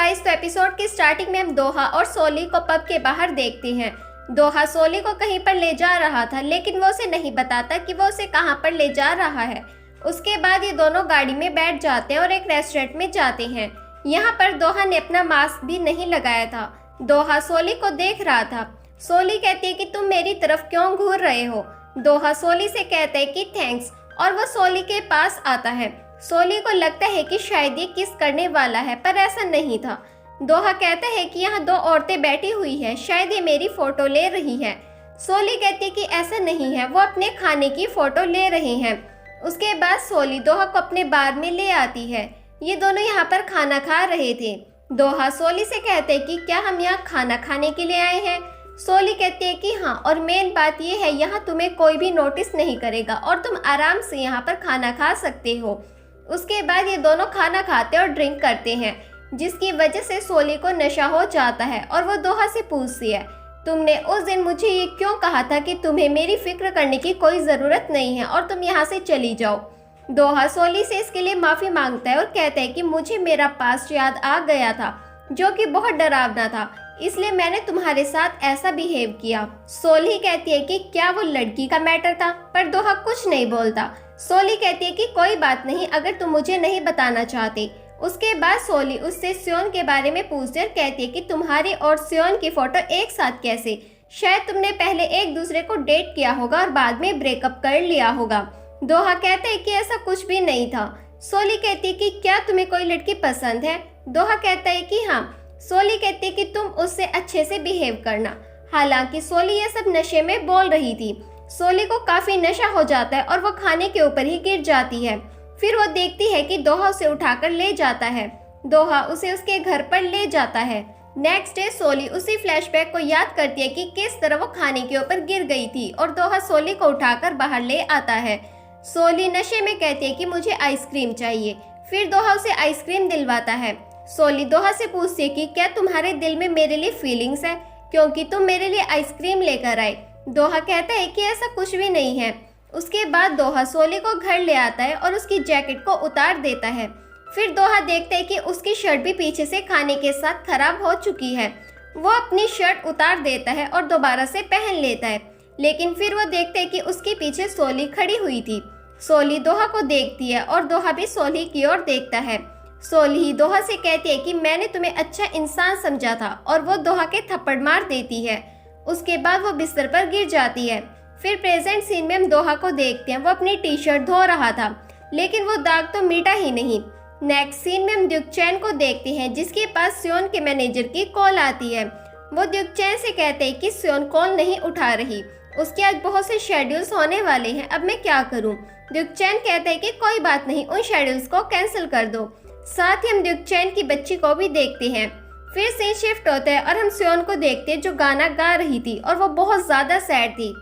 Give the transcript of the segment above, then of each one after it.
Guys, तो episode की starting में हम दोहा और सोली को पब के बाहर देखते हैं। दोहा सोली को कहीं पर ले जा रहा था, लेकिन वो उसे नहीं बताता कि वो उसे कहां पर ले जा रहा है। उसके बाद ये दोनों गाड़ी में बैठ जाते हैं और एक रेस्टोरेंट में जाते हैं। यहाँ पर दोहा ने अपना मास्क भी नहीं लगाया था। दोहा सोली को देख रहा था। सोली कहती है कि तुम मेरी तरफ क्यों घूर रहे हो। दोहा सोली से कहता है कि थैंक्स, और वो सोली के पास आता है। सोली को लगता है कि शायद ये किस करने वाला है, पर ऐसा नहीं था। दोहा कहता है कि यहाँ दो औरतें बैठी हुई है, शायद ये मेरी फोटो ले रही है। सोली कहती है कि ऐसा नहीं है, वो अपने खाने की फोटो ले रहे हैं। उसके बाद सोली दोहा को अपने बार में ले आती है। ये दोनों यहाँ पर खाना खा रहे थे। दोहा सोली से कहते हैं कि क्या हम यहाँ खाना खाने के लिए आए हैं। सोली कहती है कि हाँ, और मेन बात ये है यहाँ तुम्हें कोई भी नोटिस नहीं करेगा और तुम आराम से यहाँ पर खाना खा सकते हो। उसके बाद ये दोनों खाना खाते और ड्रिंक करते हैं, जिसकी वजह से सोली को नशा हो जाता है और वो दोहा से पूछती है, तुमने उस दिन मुझे ये क्यों कहा था कि तुम्हें मेरी फिक्र करने की कोई ज़रूरत नहीं है और तुम यहाँ से चली जाओ। दोहा सोली से इसके लिए माफ़ी मांगता है और कहता है कि मुझे मेरा पास्ट याद आ गया था, जो कि बहुत डरावना था, इसलिए मैंने तुम्हारे साथ ऐसा बिहेव किया। सोली कहती है कि क्या वो लड़की का मैटर था, पर दोहा कुछ नहीं बोलता। सोली कहती है कि कोई बात नहीं, अगर तुम मुझे नहीं बताना चाहते। उसके बाद सोली उससे स्योन के बारे में पूछती है और कहती है कि तुम्हारी और स्योन की फोटो एक साथ कैसे, शायद तुमने पहले एक दूसरे को डेट किया होगा और बाद में ब्रेकअप कर लिया होगा। दोहा कहता है कि ऐसा कुछ भी नहीं था। सोली कहती है कि क्या तुम्हें कोई लड़की पसंद है। दोहा कहता है कि हाँ। सोली कहती है कि तुम उससे अच्छे से बिहेव करना। हालांकि सोली ये सब नशे में बोल रही थी। सोली को काफी नशा हो जाता है और वो खाने के ऊपर ही गिर जाती है। फिर वो देखती है कि दोहा उसे उठाकर ले जाता है। दोहा उसे उसके घर पर ले जाता है। नेक्स्ट डे सोली उसी फ्लैशबैक को याद करती है कि किस तरह वो खाने के ऊपर गिर गई थी और दोहा सोली को उठाकर बाहर ले आता है। सोली नशे में कहती है कि मुझे आइसक्रीम चाहिए। फिर दोहा उसे आइसक्रीम दिलवाता है। सोली दोहा से पूछती है कि क्या तुम्हारे दिल में मेरे लिए फीलिंग्स है, क्योंकि तुम मेरे लिए आइसक्रीम लेकर आए। दोहा कहता है कि ऐसा कुछ भी नहीं है। उसके बाद दोहा सोली को घर ले आता है और उसकी जैकेट को उतार देता है। फिर दोहा देखता है कि उसकी शर्ट भी पीछे से खाने के साथ खराब हो चुकी है। वो अपनी शर्ट उतार देता है और दोबारा से पहन लेता है, लेकिन फिर वो देखता है कि उसके पीछे सोली खड़ी हुई थी। सोली दोहा को देखती है और दोहा भी सोली की ओर देखता है। सोली दोहा से कहती है कि मैंने तुम्हें अच्छा इंसान समझा था, और वो दोहा के थप्पड़ मार देती है। उसके बाद वो बिस्तर पर गिर जाती है। फिर प्रेजेंट सीन में हम दोहा को देखते हैं। वो अपनी टी शर्ट धो रहा था, लेकिन वो दाग तो मिटा ही नहीं। नेक्स्ट सीन में हम ड्यूकचैन को देखते हैं, जिसके पास स्योन के मैनेजर की कॉल आती है। वो ड्यूकचैन से कहते हैं कि स्योन कॉल नहीं उठा रही, उसके आज बहुत से शेड्यूल्स होने वाले हैं, अब मैं क्या करूं। ड्यूकचैन कहते हैं कि कोई बात नहीं, उन शेड्यूल्स को कैंसिल कर दो। साथ ही हम ड्यूकचैन की बच्ची को भी देखते हैं। फिर सीन शिफ्ट होता है और हम स्योन को देखते हैं, जो गाना गा रही थी और वो बहुत ज़्यादा सैड थी।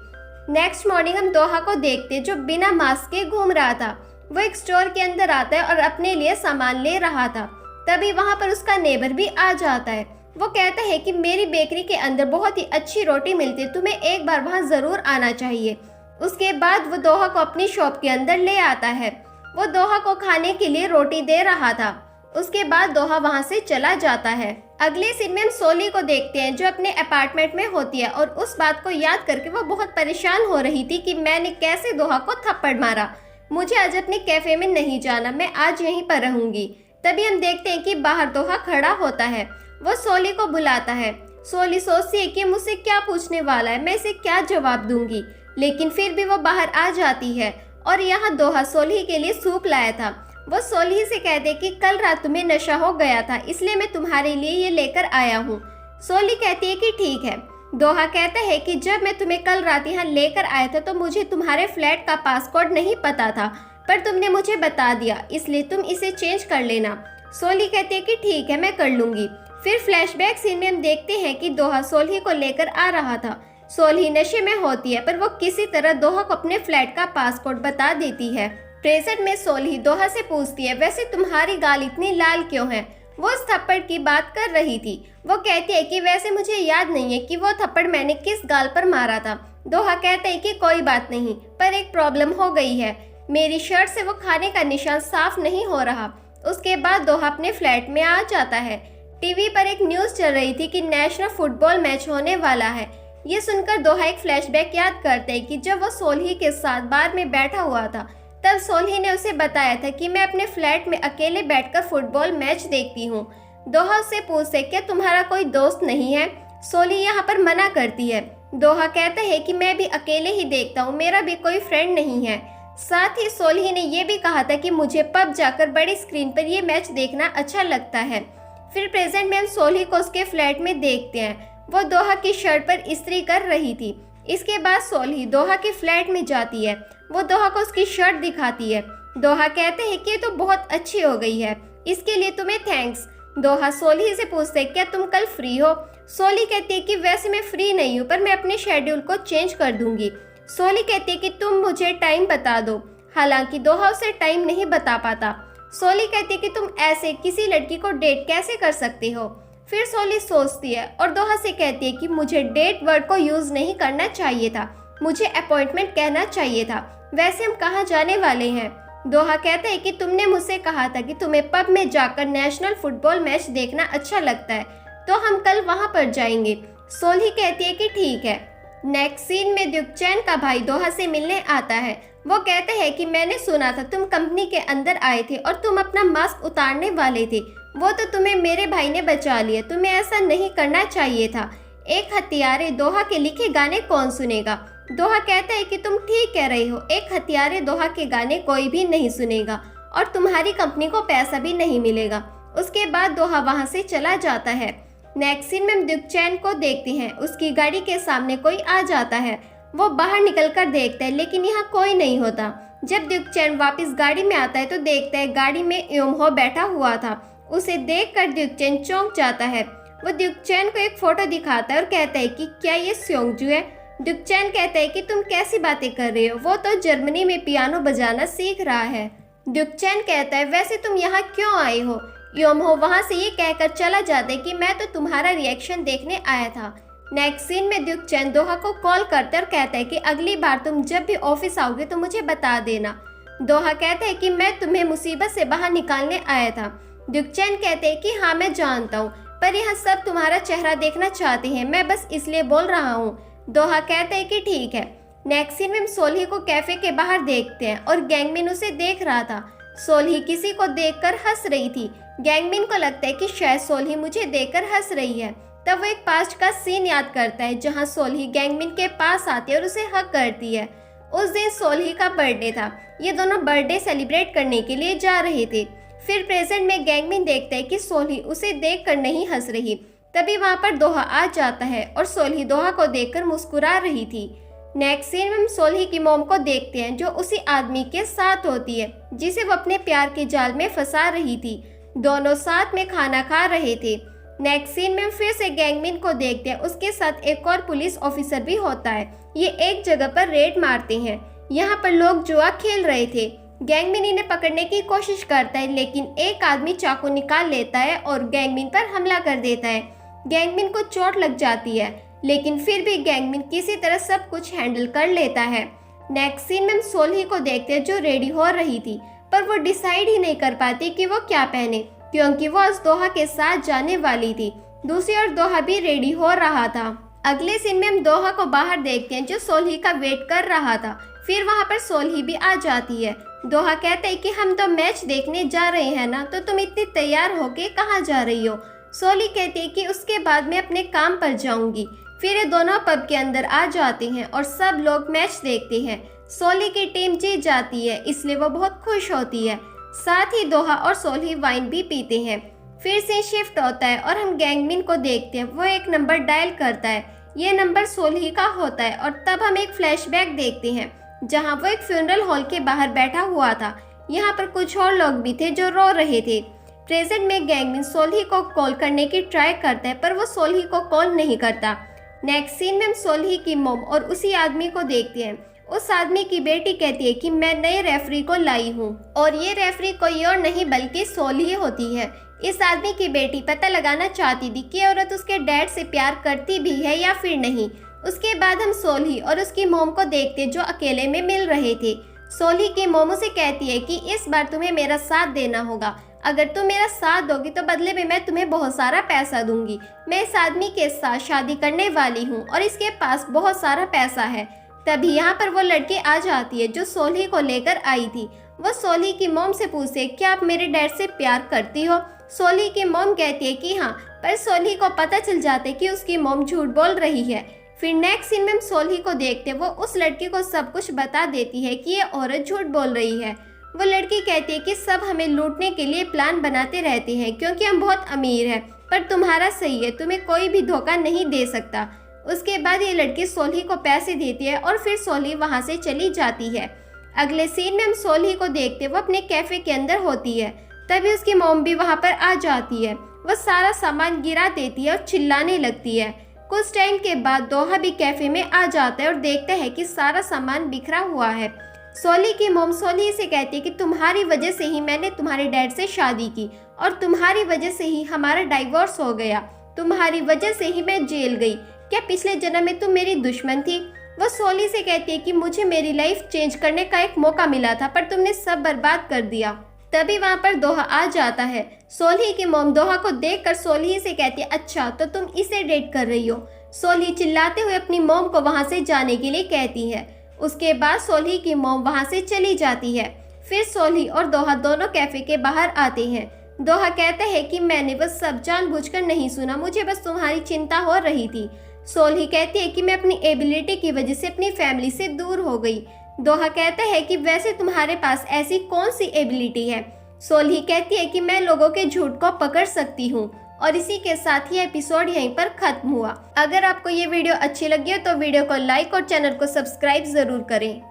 नेक्स्ट मॉर्निंग हम दोहा को देखते हैं, जो बिना मास्क के घूम रहा था। वो एक स्टोर के अंदर आता है और अपने लिए सामान ले रहा था। तभी वहाँ पर उसका नेबर भी आ जाता है। वो कहता है कि मेरी बेकरी के अंदर बहुत ही अच्छी रोटी मिलती है, तुम्हें एक बार वहाँ ज़रूर आना चाहिए। उसके बाद वो दोहा को अपनी शॉप के अंदर ले आता है। वो दोहा को खाने के लिए रोटी दे रहा था। उसके बाद दोहा वहाँ से चला जाता है। अगले सीन में हम सोली को देखते हैं, जो अपने अपार्टमेंट में होती है और उस बात को याद करके वो बहुत परेशान हो रही थी कि मैंने कैसे दोहा को थप्पड़ मारा। मुझे आज अपने कैफे में नहीं जाना, मैं आज यहीं पर रहूंगी। तभी हम देखते हैं कि बाहर दोहा खड़ा होता है। वो सोली को बुलाता है। सोली सोचती है कि मुझसे क्या पूछने वाला है, मैं इसे क्या जवाब दूंगी, लेकिन फिर भी वो बाहर आ जाती है और यहाँ दोहा सोली के लिए सूप लाया था। वो सोली से कहते कि कल रात तुम्हें नशा हो गया था, इसलिए मैं तुम्हारे लिए ये लेकर आया हूँ। सोली कहती है कि ठीक है। दोहा कहता है कि जब मैं तुम्हें कल रात यहाँ लेकर आया था तो मुझे तुम्हारे फ्लैट का पासकोड नहीं पता था, पर तुमने मुझे बता दिया, इसलिए तुम इसे चेंज कर लेना। सोली कहती है कि ठीक है, मैं कर लूंगी। फिर फ्लैशबैक सीन में हम देखते हैं कि दोहा सोली को लेकर आ रहा था। सोली नशे में होती है, पर वो किसी तरह दोहा को अपने फ्लैट का पासकोड बता देती है। प्रेजेंट में सोली दोहा से पूछती है, वैसे तुम्हारी गाल इतनी लाल क्यों है। वो उस थप्पड़ की बात कर रही थी। वो कहती है कि वैसे मुझे याद नहीं है कि वो थप्पड़ मैंने किस गाल पर मारा था। दोहा कहता है कि कोई बात नहीं, पर एक प्रॉब्लम हो गई है, मेरी शर्ट से वो खाने का निशान साफ नहीं हो रहा। उसके बाद दोहा अपने फ्लैट में आ जाता है। टीवी पर एक न्यूज़ चल रही थी कि नेशनल फुटबॉल मैच होने वाला है। ये सुनकर दोहा एक फ्लैशबैक याद करते हैं कि जब वो सोल्ही के साथ बार में बैठा हुआ था, तब सोल्ही ने उसे बताया था कि मैं अपने फ्लैट में अकेले बैठकर फुटबॉल मैच देखती हूँ। दोहा उससे पूछते क्या तुम्हारा कोई दोस्त नहीं है? सोल्ही यहाँ पर मना करती है। दोहा कहता है कि मैं भी अकेले ही देखता हूँ, मेरा भी कोई फ्रेंड नहीं है। साथ ही सोल्ही ने यह भी कहा था कि मुझे पब जाकर बड़ी स्क्रीन पर यह मैच देखना अच्छा लगता है। फिर प्रेजेंट में हम सोल्ही को उसके फ्लैट में देखते हैं। वो दोहा की शर्ट पर इस्त्री कर रही थी। इसके बाद सोल्ही दोहा के फ्लैट में जाती है। वो दोहा को उसकी शर्ट दिखाती है। दोहा कहते हैं कि ये तो बहुत अच्छी हो गई है, इसके लिए तुम्हें थैंक्स। दोहा सोल्ही से पूछते हैं क्या तुम कल फ्री हो? सोल्ही कहती है कि वैसे मैं फ्री नहीं हूँ, पर मैं अपने शेड्यूल को चेंज कर दूंगी। सोल्ही कहती है कि तुम मुझे टाइम बता दो। हालांकि दोहा उसे टाइम नहीं बता पाता। सोल्ही कहती है कि तुम ऐसे किसी लड़की को डेट कैसे कर सकते हो? फिर सोल्ही सोचती है और दोहा से कहती है कि मुझे डेट वर्ड को यूज नहीं करना चाहिए था, मुझे अपॉइंटमेंट कहना चाहिए था। वैसे हम कहाँ जाने वाले हैं? दोहा कहता है कि तुमने मुझसे कहा था कि तुम्हें पब में जाकर नेशनल फुटबॉल मैच देखना अच्छा लगता है, तो हम कल वहां पर जाएंगे। सोल्ही कहती है कि ठीक है। नेक्स्ट सीन में द्युकचैन का भाई दोहा से मिलने आता है। वो कहते हैं कि मैंने सुना था तुम कंपनी के अंदर आए थे और तुम अपना मास्क उतारने वाले थे, वो तो तुम्हें मेरे भाई ने बचा लिया, तुम्हें ऐसा नहीं करना चाहिए था। एक हत्यारे दोहा के लिखे गाने कौन सुनेगा? दोहा कहता है कि तुम ठीक कह रहे हो, एक हत्यारे दोहा के गाने कोई भी नहीं सुनेगा और तुम्हारी कंपनी को पैसा भी नहीं मिलेगा। उसके बाद दोहा वहां से चला जाता है। नेक्स्ट सीन में हम द्युकचैन को देखते हैं। उसकी गाड़ी के सामने कोई आ जाता है। वो बाहर निकलकर देखता है, लेकिन यहाँ कोई नहीं होता। जब द्युकचैन वापस गाड़ी में आता है तो देखता है गाड़ी में योमहो बैठा हुआ था। उसे देखकर द्युकचैन चौंक जाता है। वो द्युकचैन को एक फोटो दिखाता है और कहता है कि क्या ये स्योंगजू है? द्युकचैन कहता है कि तुम कैसी बातें कर रहे हो, वो तो जर्मनी में पियानो बजाना सीख रहा है। द्युकचैन कहता है वैसे तुम यहाँ क्यों आए हो? योमहो वहाँ से ये कहकर चला जाता है कि मैं तो तुम्हारा रिएक्शन देखने आया था। नेक्स्ट सीन में द्युकचैन दोहा को कॉल करता है और कहता है कि अगली बार तुम जब भी ऑफिस आओगे तो मुझे बता देना। दोहा कहता है कि मैं तुम्हें मुसीबत से बाहर निकालने आया था। द्युकचैन कहते हैं कि हाँ मैं जानता हूँ, पर यहाँ सब तुम्हारा चेहरा देखना चाहते हैं, मैं बस इसलिए बोल रहा हूँ। दोहा कहता है कि ठीक है। नेक्स्ट सीन में हम सोल्ही को कैफे के बाहर देखते हैं और गैंगमिन उसे देख रहा था। सोल्ही किसी को देखकर हंस रही थी। गैंगमिन को लगता है कि शायद सोल्ही मुझे देखकर हंस रही है। तब वो एक पास्ट का सीन याद करता है जहाँ सोल्ही गैंगमिन के पास आती है और उसे हक करती है। उस दिन सोल्ही का बर्थडे था। ये दोनों बर्थडे सेलिब्रेट करने के लिए जा रहे थे। फिर प्रेजेंट में गैंगमिन देखता है कि सोल्ही उसे देखकर नहीं हंस रही। तभी वहां पर दोहा आ जाता है और सोल्ही दोहा को देखकर मुस्कुरा रही थी। नेक्स्ट सीन में हम सोल्ही की मॉम को देखते हैं जो उसी आदमी के साथ होती है जिसे वो अपने प्यार के जाल में फंसा रही थी। दोनों साथ में खाना खा रहे थे। नेक्स्ट सीन में हम फिर से गैंगमिन को देखते हैं, उसके साथ एक और पुलिस ऑफिसर भी होता है। ये एक जगह पर रेड मारते हैं। यहाँ पर लोग जुआ खेल रहे थे। गैंगमिन इन्हें पकड़ने की कोशिश करता है, लेकिन एक आदमी चाकू निकाल लेता है और गैंगमिन पर हमला कर देता है। गैंगमिन को चोट लग जाती है, लेकिन फिर भी गैंगमिन किसी तरह सब कुछ हैंडल कर लेता है। नेक्स्ट सीन में हम सोल्ही को देखते हैं जो रेडी हो रही थी, पर वो डिसाइड ही नहीं कर पाती कि वो क्या पहने, क्योंकि वो आज दोहा के साथ जाने वाली थी। दूसरी ओर दोहा भी रेडी हो रहा था। अगले सीन में हम दोहा को बाहर देखते हैं जो सोल्ही का वेट कर रहा था। फिर वहां पर सोल्ही भी आ जाती है। दोहा कहते हैं कि हम तो मैच देखने जा रहे हैं ना, तो तुम इतनी तैयार होके कहाँ जा रही हो? सोल्ही कहती है कि उसके बाद मैं अपने काम पर जाऊंगी। फिर ये दोनों पब के अंदर आ जाते हैं और सब लोग मैच देखते हैं। सोल्ही की टीम जीत जाती है, इसलिए वो बहुत खुश होती है। साथ ही दोहा और सोल्ही वाइन भी पीते हैं। फिर से शिफ्ट होता है और हम गैंगमिन को देखते हैं। वो एक नंबर डायल करता है। ये नंबर सोल्ही का होता है और तब हम एक फ्लैशबैक देखते हैं जहां वो एक फ्यूनरल हॉल के बाहर बैठा हुआ था। यहाँ पर कुछ और लोग भी थे जो रो रहे थे। प्रेजेंट में गैंगमिन सोल्ही को कॉल करने की ट्राई करता है, पर वो सोल्ही को कॉल नहीं करता। नेक्स्ट सीन में हम सोल्ही की मॉम और उसी आदमी को देखते हैं। उस आदमी की बेटी कहती है कि मैं नए रेफरी को लाई हूँ और ये रेफरी कोई और नहीं बल्कि सोल्ही होती है। इस आदमी की बेटी पता लगाना चाहती थी कि औरत उसके डैड से प्यार करती भी है या फिर नहीं। उसके बाद हम सोल्ही और उसकी मोम को देखते जो अकेले में मिल रहे थे। सोल्ही की मोम उसे कहती है कि इस बार तुम्हें मेरा साथ देना होगा, अगर तुम मेरा साथ दोगी तो बदले में मैं तुम्हें बहुत सारा पैसा दूंगी। मैं इस आदमी के साथ शादी करने वाली हूँ और इसके पास बहुत सारा पैसा है। तभी यहाँ पर वो लड़की आ जाती है जो सोली को लेकर आई थी। वो सोली की मॉम से पूछे, क्या आप मेरे डैड से प्यार करती हो? सोली की मॉम कहती है कि हाँ, पर सोली को पता चल जाता है कि उसकी मॉम झूठ बोल रही है। फिर नेक्स्ट सीन में हम सोली को देखते वो उस लड़की को सब कुछ बता देती है कि ये औरत झूठ बोल रही है। वो लड़की कहती है कि सब हमें लूटने के लिए प्लान बनाते रहते हैं क्योंकि हम बहुत अमीर हैं, पर तुम्हारा सही है, तुम्हें कोई भी धोखा नहीं दे सकता। उसके बाद ये लड़की सोली को पैसे देती है और फिर सोली वहाँ से चली जाती है। अगले सीन में हम सोली को देखते वो अपने कैफे के अंदर होती है। तभी उसकी मॉम भी वहाँ पर आ जाती है। वो सारा सामान गिरा देती है और चिल्लाने लगती है। कुछ टाइम के बाद दोहा भी कैफे में आ जाता है और देखता है कि सारा सामान बिखरा हुआ है। सोली की मॉम सोली से कहती है कि तुम्हारी वजह से ही मैंने तुम्हारे डैड से शादी की और तुम्हारी वजह से ही हमारा डाइवोर्स हो गया। तुम्हारी वजह से ही मैं जेल गई। क्या पिछले जन्म में तुम मेरी दुश्मन थी? वो सोली से कहती है कि मुझे मेरी लाइफ चेंज करने का एक मौका मिला था, पर तुमने सब बर्बाद कर दिया। तभी वहाँ पर दोहा आ जाता है। सोली की मॉम दोहा को देखकर सोली से कहती है, अच्छा तो तुम इसे डेट कर रही हो? सोली चिल्लाते हुए अपनी मॉम को वहाँ से जाने के लिए कहती है। उसके बाद सोली की मॉम वहाँ से चली जाती है। फिर सोली और दोहा दोनों कैफे के बाहर आते हैं। दोहा कहता है कि मैंने बस सब जानबूझकर नहीं सुना, मुझे बस तुम्हारी चिंता हो रही थी। सोली कहती है कि मैं अपनी एबिलिटी की वजह से अपनी फैमिली से दूर हो गई। दोहा कहता है कि वैसे तुम्हारे पास ऐसी कौन सी एबिलिटी है? सोली कहती है कि मैं लोगों के झूठ को पकड़ सकती हूँ। और इसी के साथ ही एपिसोड यहीं पर खत्म हुआ। अगर आपको ये वीडियो अच्छी लगी हो तो वीडियो को लाइक और चैनल को सब्सक्राइब जरूर करें।